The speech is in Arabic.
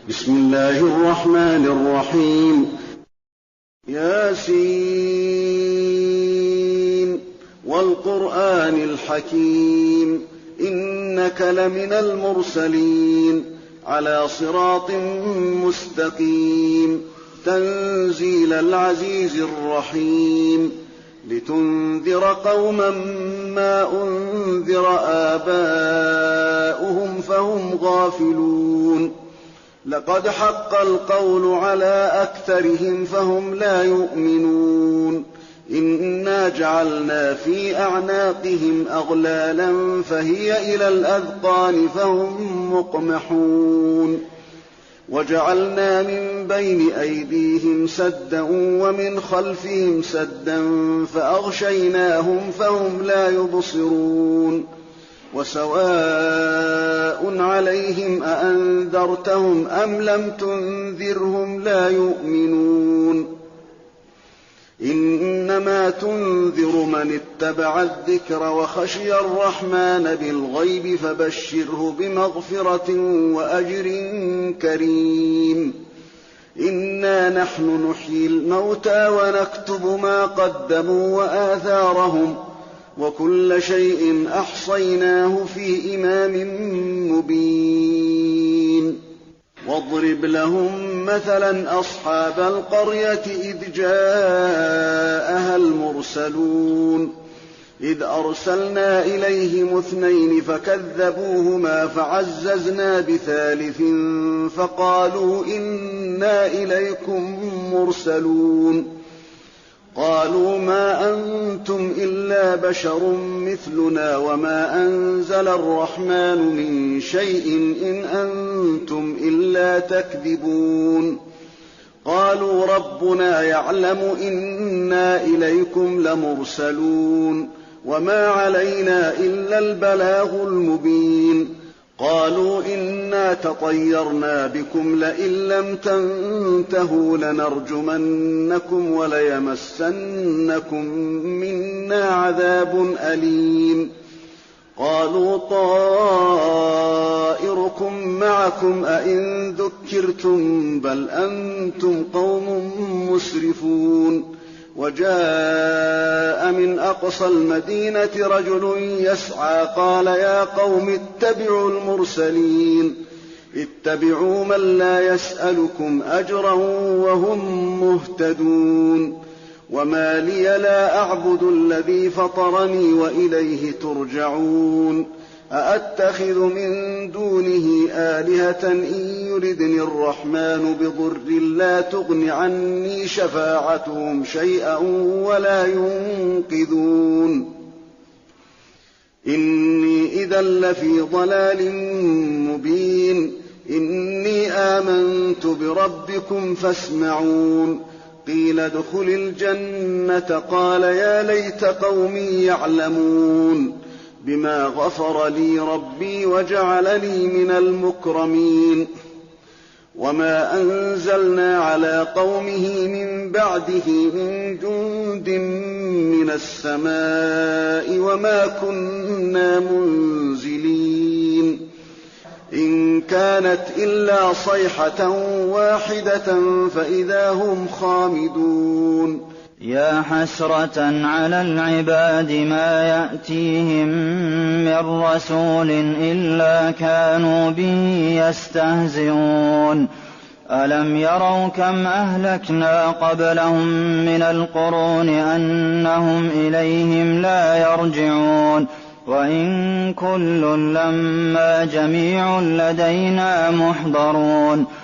بسم الله الرحمن الرحيم. ياسين والقرآن الحكيم إنك لمن المرسلين على صراط مستقيم تنزيل العزيز الرحيم لتنذر قوما ما أنذر آباؤهم فهم غافلون لقد حق القول على أكثرهم فهم لا يؤمنون إنا جعلنا في أعناقهم أغلالا فهي إلى الأذقان فهم مقمحون وجعلنا من بين أيديهم سدا ومن خلفهم سدا فأغشيناهم فهم لا يبصرون وسواء عليهم أأنذرتهم أم لم تنذرهم لا يؤمنون إنما تنذر من اتبع الذكر وخشي الرحمن بالغيب فبشره بمغفرة وأجر كريم إنا نحن نحيي الموتى ونكتب ما قدموا وآثارهم وكل شيء أحصيناه في إمام مبين واضرب لهم مثلا أصحاب القرية إذ جاءها المرسلون إذ أرسلنا إليهم 2 فكذبوهما فعززنا ب3 فقالوا إنا إليكم مرسلون قالوا ما أنتم إلا بشر مثلنا وما أنزل الرحمن من شيء إن أنتم إلا تكذبون قالوا ربنا يعلم إنا إليكم لمرسلون وما علينا إلا البلاغ المبين قالوا إنا تطيرنا بكم لئن لم تنتهوا لنرجمنكم وليمسنكم منا عذاب أليم قالوا طائركم معكم أئن ذكرتم بل أنتم قوم مسرفون وجاء من أقصى المدينة رجل يسعى قال يا قوم اتبعوا المرسلين اتبعوا من لا يسألكم أجرا وهم مهتدون وما لي لا أعبد الذي فطرني وإليه ترجعون أأتخذ من دونه آلهة إن يردني الرحمن بضر لا تغن عني شفاعتهم شيئا ولا ينقذون إني إذا لفي ضلال مبين إني آمنت بربكم فاسمعون قيل ادخل الجنة قال يا ليت قومي يعلمون بما غفر لي ربي وجعلني من المكرمين وما أنزلنا على قومه من بعده من جند من السماء وما كنا منزلين إن كانت إلا صيحة واحدة فإذا هم خامدون يا حسرة على العباد ما يأتيهم من رسول إلا كانوا به يستهزئون ألم يروا كم أهلكنا قبلهم من القرون أنهم إليهم لا يرجعون وإن كل لما جميع لدينا محضرون